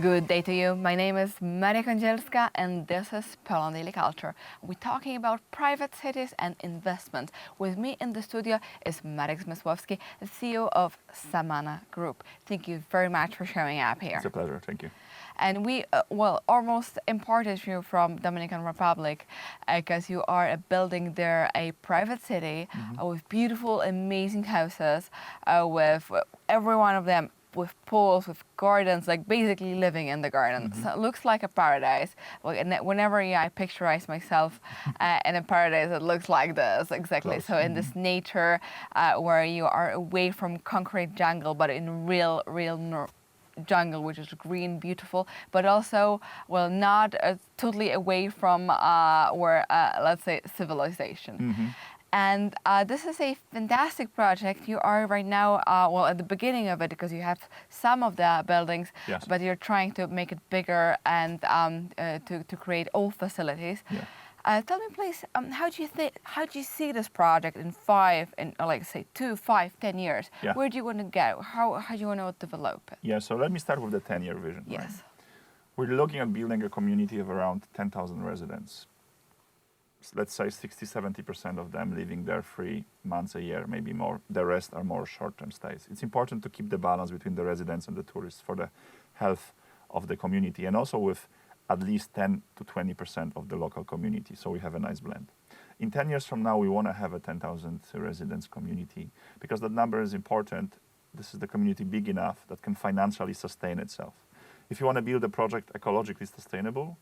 Good day to you. My name is Marek Zmysłowski and this is Poland Daily Culture. We're talking about private cities and investment. With me in the studio is Marek Zmysłowski, CEO of Samana Group. Thank you very much for showing up here. It's a pleasure. Thank you. And we, almost imported you from Dominican Republic because you are building there a private city with beautiful, amazing houses, with every one of them with pools, with gardens, like basically living in the garden. So it looks like a paradise. Whenever I picturize myself in a paradise, it looks like this, exactly. Close. So in this nature where you are away from concrete jungle, but in real jungle, which is green, beautiful, but also, not totally away from let's say, civilization. And this is a fantastic project. You are right now, at the beginning of it, because you have some of the buildings, Yes. but you're trying to make it bigger and to create all facilities. Yeah. Tell me, please, how do you see this project in 5, like say 2, 5, 10 years? Yeah. Where do you want to go? How do you want to develop it? Yeah, so let me start with the 10-year vision. Yes. Right? We're looking at building a community of around 10,000 residents. Let's say 60-70% of them living there 3 months a year, maybe more. The rest are more short-term stays. It's important to keep the balance between the residents and the tourists for the health of the community, and also with at least 10 to 20% of the local community, so we have a nice blend. In 10 years from now, we want to have a 10,000 residents community, because that number is important. This is the community big enough that can financially sustain itself. If you want to build a project ecologically sustainable,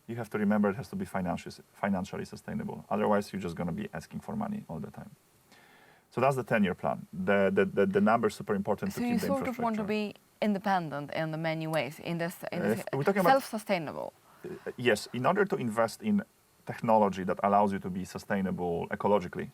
you have to remember it has to be financially sustainable. Otherwise, you're just going to be asking for money all the time. So that's the 10-year plan. The number is super important to keep the infrastructure. So you sort of want to be independent in the many ways, in this we're talking about self-sustainable. Yes, in order to invest in technology that allows you to be sustainable ecologically,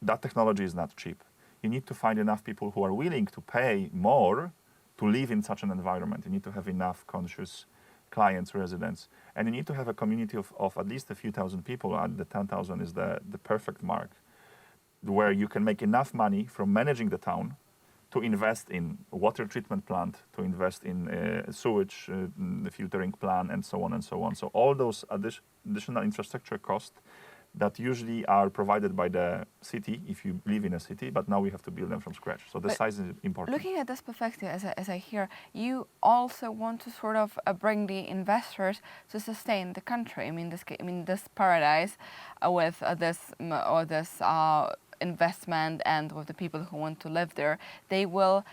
that technology is not cheap. You need to find enough people who are willing to pay more to live in such an environment. You need to have enough conscious clients, residents, and you need to have a community of at least a few thousand people. The 10,000 is the perfect mark, where you can make enough money from managing the town to invest in a water treatment plant, to invest in sewage, the filtering plant, and so on and so on. So all those additional infrastructure costs that usually are provided by the city if you live in a city, but now we have to build them from scratch. So the size is important. Looking at this perspective, as I hear, you also want to sort of bring the investors to sustain the country. I mean, this paradise with this investment and with the people who want to live there, they will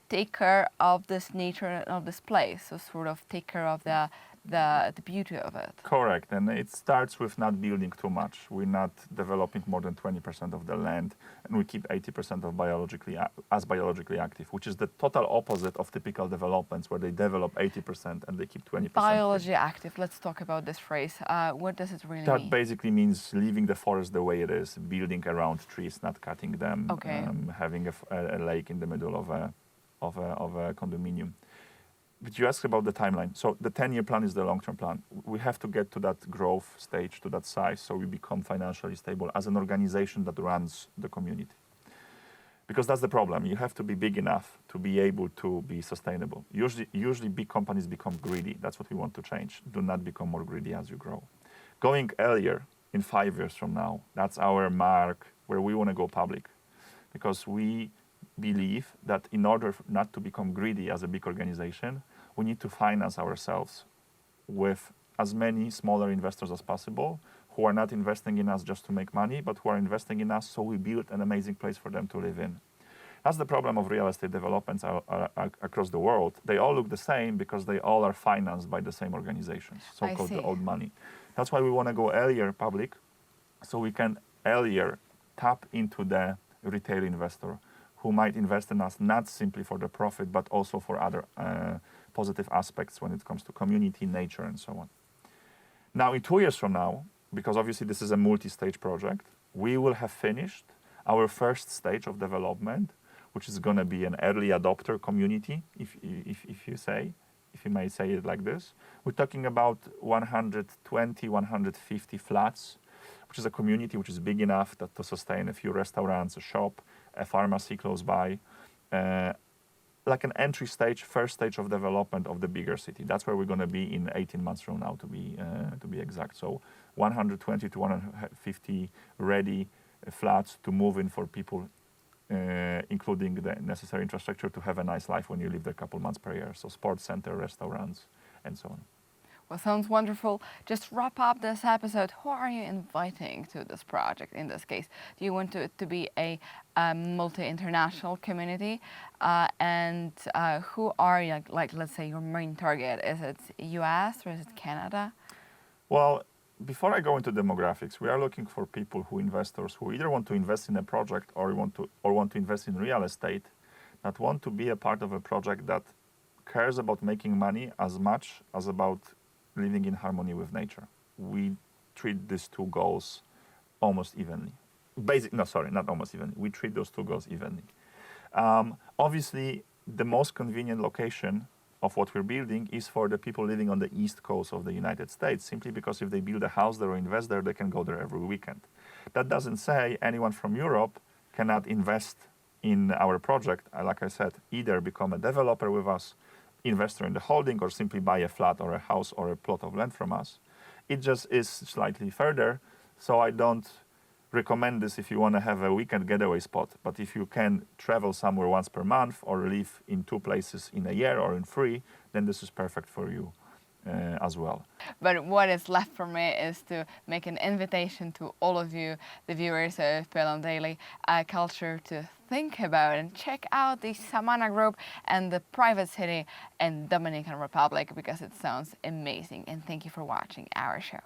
take care of this nature and of this place. So sort of take care of the beauty of it. Correct, and it starts with not building too much. We're not developing more than 20% of the land, and we keep 80% of biologically active, which is the total opposite of typical developments where they develop 80% and they keep 20%. Biology active, let's talk about this phrase. What does it really mean? That basically means leaving the forest the way it is, building around trees, not cutting them, having a lake in the middle of a condominium. But you asked about the timeline. So the 10-year plan is the long-term plan. We have to get to that growth stage, to that size, so we become financially stable as an organization that runs the community. Because that's the problem. You have to be big enough to be able to be sustainable. Usually big companies become greedy. That's what we want to change. Do not become more greedy as you grow. Going earlier, in 5 years from now, that's our mark where we want to go public. Because we believe that in order not to become greedy as a big organization, we need to finance ourselves with as many smaller investors as possible who are not investing in us just to make money, but who are investing in us so we build an amazing place for them to live in. That's the problem of real estate developments across the world. They all look the same because they all are financed by the same organizations, so-called the old money. That's why we want to go earlier public, so we can earlier tap into the retail investor who might invest in us not simply for the profit, but also for other positive aspects when it comes to community, nature, and so on. Now, in 2 years from now, because obviously this is a multi-stage project, we will have finished our first stage of development, which is going to be an early adopter community, if you may say it like this. We're talking about 120, 150 flats, which is a community which is big enough to sustain a few restaurants, a shop, a pharmacy close by, like an entry stage, first stage of development of the bigger city. That's where we're going to be in 18 months from now, to be exact. So 120 to 150 ready flats to move in for people, including the necessary infrastructure to have a nice life when you live there a couple months per year. So sports center, restaurants, and so on. Well, sounds wonderful. Just wrap up this episode. Who are you inviting to this project in this case? Do you want it to be a multi-international community? And who are you, like, let's say, your main target? Is it US or is it Canada? Well, before I go into demographics, we are looking for people investors who either want to invest in a project or want to invest in real estate, that want to be a part of a project that cares about making money as much as about living in harmony with nature. We treat these two goals almost evenly. Not almost evenly. We treat those two goals evenly. Obviously, the most convenient location of what we're building is for the people living on the east coast of the United States, simply because if they build a house there or invest there, they can go there every weekend. That doesn't say anyone from Europe cannot invest in our project. Like I said, either become a developer with us, investor in the holding, or simply buy a flat or a house or a plot of land from us. It just is slightly further, so I don't recommend this if you want to have a weekend getaway spot. But if you can travel somewhere once per month or live in 2 places in a year or in 3, then this is perfect for you as well. But what is left for me is to make an invitation to all of you, the viewers of Poland Daily Culture, to think about and check out the Samana Group and the private city in Dominican Republic, because it sounds amazing. And thank you for watching our show.